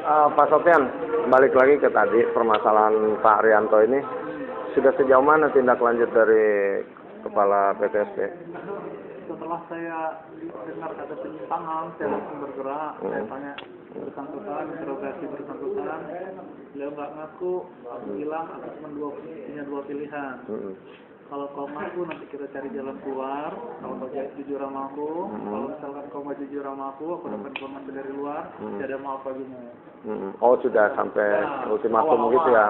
Pak Sofyan, balik lagi ke tadi permasalahan Pak Rianto ini. Sudah sejauh mana tindak lanjut dari Kepala PTSP? Setelah saya dengar ada penyimpangan, saya langsung bergerak. Saya tanya bersangkutan, interogasi bersangkutan. Beliau nggak ngaku, aku bilang aku cuma punya dua pilihan. Kalau kau ngaku nanti kita cari jalan keluar. Kalau kau jujur sama aku, kalau misalkan kau nggak jujur sama aku dapat informasi dari luar, tidak ada maaf bagimu. Oh, sudah sampai ultimatum gitu ya?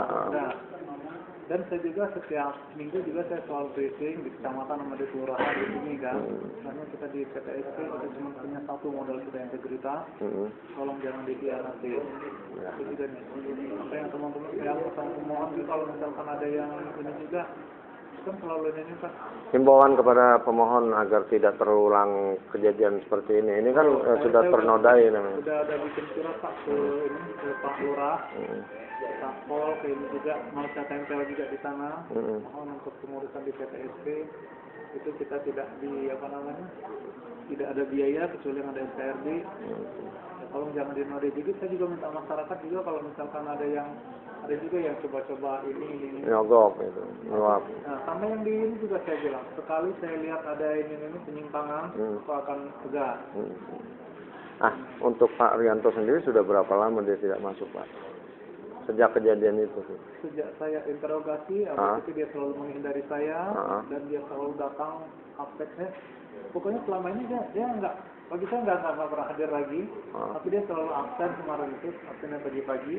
Dan saya juga setiap minggu juga saya selalu briefing di kecamatan sama di kelurahan di sini kan. Karena kita di PTSP kita cuma punya satu modal kita integritas. Tolong jangan dikhianati. Itu juga nih. Sampai yang teman-teman yang sama pemohon juga kalau misalkan ada yang ini juga kan selalu ini Pak. Himbauan kepada pemohon agar tidak terulang kejadian seperti ini. Ini kan sudah ternodai namanya. Sudah ada bikin surat Pak ke ini ke Pak Lurah. Satpol kayak ini juga mau saya tempel juga di sana. Mohon untuk pengurusan di PTSP itu kita tidak tidak ada biaya kecuali yang ada STRD. Tolong jangan dinodai juga. Saya juga minta masyarakat juga kalau misalkan ada juga yang coba-coba ini nyogok itu, nyuap. Nah, sama yang di ini juga saya bilang, sekali saya lihat ada ini penyimpangan, aku akan tegas. Untuk Pak Rianto sendiri sudah berapa lama dia tidak masuk, Pak? Sejak kejadian itu? Sejak saya interogasi, itu dia selalu menghindari saya, dan dia selalu datang update-nya. Pokoknya selama ini dia nggak, bagi saya nggak pernah hadir lagi, tapi dia selalu absen kemarin itu, absennya pagi-pagi.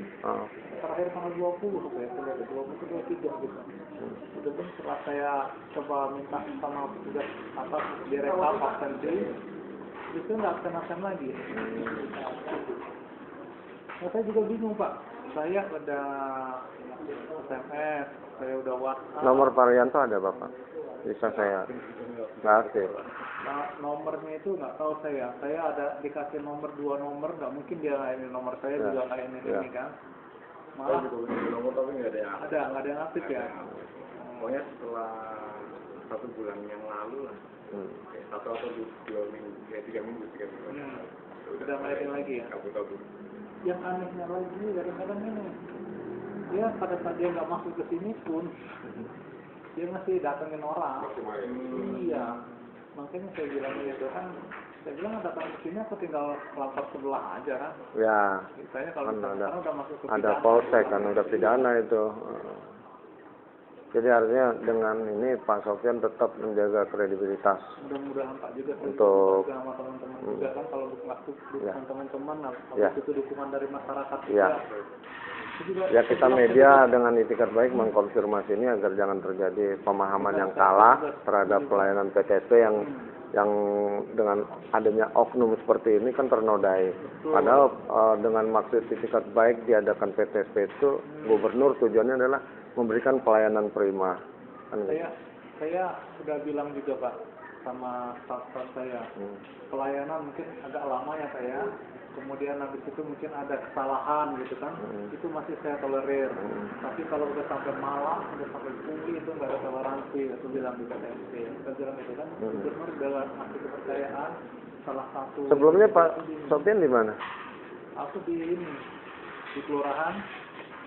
Terakhir tanggal 20, saya lihat 23 gitu. Itu pun setelah saya coba minta sama petugas atas direkap absensi, justru nggak absen lagi. Nah, saya juga bingung Pak. Saya udah SMS, saya udah WhatsApp. Nomor Pak Rianto ada Bapak? Bisa saya nggak aktif. Nah, nomornya itu nggak tahu saya. Saya ada dikasih nomor 2 nomor, nggak mungkin dia ini nomor saya juga nggak ini kan. Malah juga punya nomor tapi nggak ada yang aktif. Nggak ada yang aktif ya. Pokoknya setelah 1 bulan yang lalu lah. 1 atau 2 minggu, 3 minggu. Udah mainin lagi ya. Kabur. Yang anehnya lagi kadang-kadang ini, dia pada saat dia nggak masuk ke sini pun, dia masih datengin orang. Iya, makanya saya bilang gitu kan, saya bilang datang ke sini aku tinggal lapor sebelah aja kan. Ya. Misalnya kalau udah masuk ke ada polsek kan, udah pidana itu. Jadi artinya dengan ini Pak Sofyan tetap menjaga kredibilitas. Mudah-mudahan Pak juga untuk sama teman-teman juga kan, kalau dukungan teman-teman, itu dukungan dari masyarakat juga. Ya kita media dengan itikat baik mengkonfirmasi ini agar jangan terjadi pemahaman yang salah terhadap pelayanan PTSP yang dengan adanya oknum seperti ini kan ternodai. Padahal dengan maksud itikat baik diadakan PTSP itu gubernur tujuannya adalah memberikan pelayanan prima. Saya sudah bilang juga Pak sama staff saya, pelayanan mungkin agak lama ya Pak ya. Kemudian habis itu mungkin ada kesalahan gitu kan, itu masih saya tolerir. Tapi kalau udah sampai malam, udah sampai pungli itu nggak ada toleransi. Aku bilang di PTSP, kita bilang itu kan, gubernur udah ngasih kepercayaan salah satu. Sebelumnya Pak Sofyan di mana? Aku di kelurahan.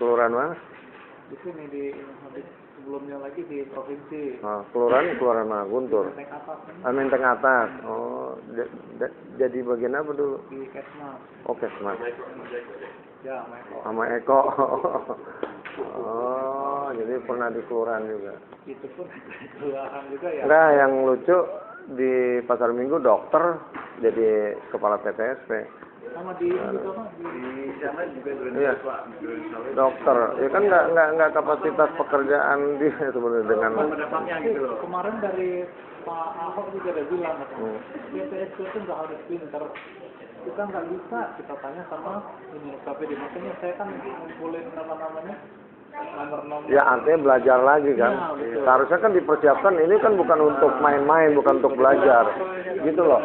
Kelurahan mana? Di sini sebelumnya lagi di provinsi. Kelurahan mana? Guntur. Menteng atas. Oh, jadi bagian apa dulu? Di Kesmas. Oh, Kesmas. Ya, sama Eko. Oh, jadi pernah di kelurahan juga. Itu pun kelurahan juga ya. Nah, yang lucu di Pasar Minggu dokter jadi kepala PTSP. Sama di sana juga Pak. Dokter, ya kan nggak kapasitas pekerjaan dia sebenarnya dengan. Gitu loh. Kemarin dari Pak Ahok juga ada bilang, PTSP itu nggak harus pinter. Kita nggak bisa kita tanya sama ini KPD. Makanya saya kan ngumpulin namanya nomor-nomor. Ya artinya belajar lagi kan. Ya, seharusnya kan dipersiapkan, ini kan bukan untuk main-main, bukan untuk belajar. Gitu loh.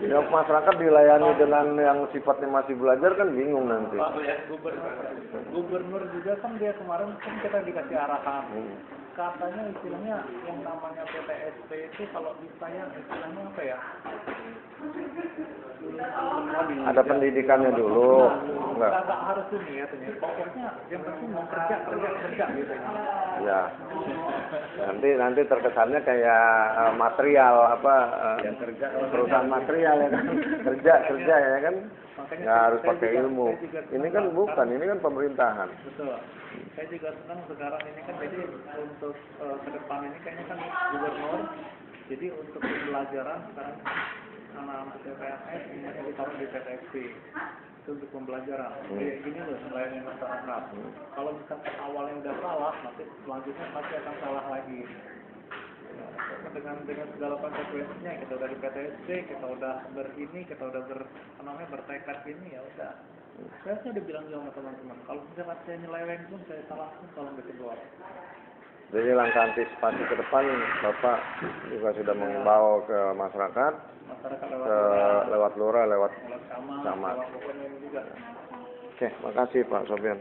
Ya masyarakat dilayani dengan yang sifatnya masih belajar kan bingung nanti. Gubernur juga kan dia kemarin kan kita dikasih arahan. katanya istilahnya yang namanya PTSP itu kalau di saya istilahnya apa ya? Ada pendidikannya dulu, enggak? Nggak harus ini ya, pokoknya yang penting mau kerja gitu ya. Ya. Nanti terkesannya kayak material apa perusahaan material ya kan, kerja ya kan, nggak harus pakai ilmu. Ini kan bukan, ini kan pemerintahan. Betul. Saya juga senang sekarang ini kan jadi untuk ke depan ini kayaknya kan gubernur. Jadi untuk pembelajaran sekarang anak-anak CPNS ini ditaruh di PTSP. Itu untuk pembelajaran. Kayak gini loh melayani masyarakat. Kalau misalkan awalnya udah salah, nanti selanjutnya pasti akan salah lagi. Dengan segala konsekuensinya kita udah di PTSP, kita udah bertekad ini ya udah. Saya udah bilang sama teman-teman, kalau misalkan saya nyeleweng pun saya salah pun tolong ditegur. Jadi langkah antisipasi ke depan Bapak juga sudah mengimbau ke masyarakat lewat lurah, lewat camat. Pokoknya juga. Oke, makasih Pak Sofyan.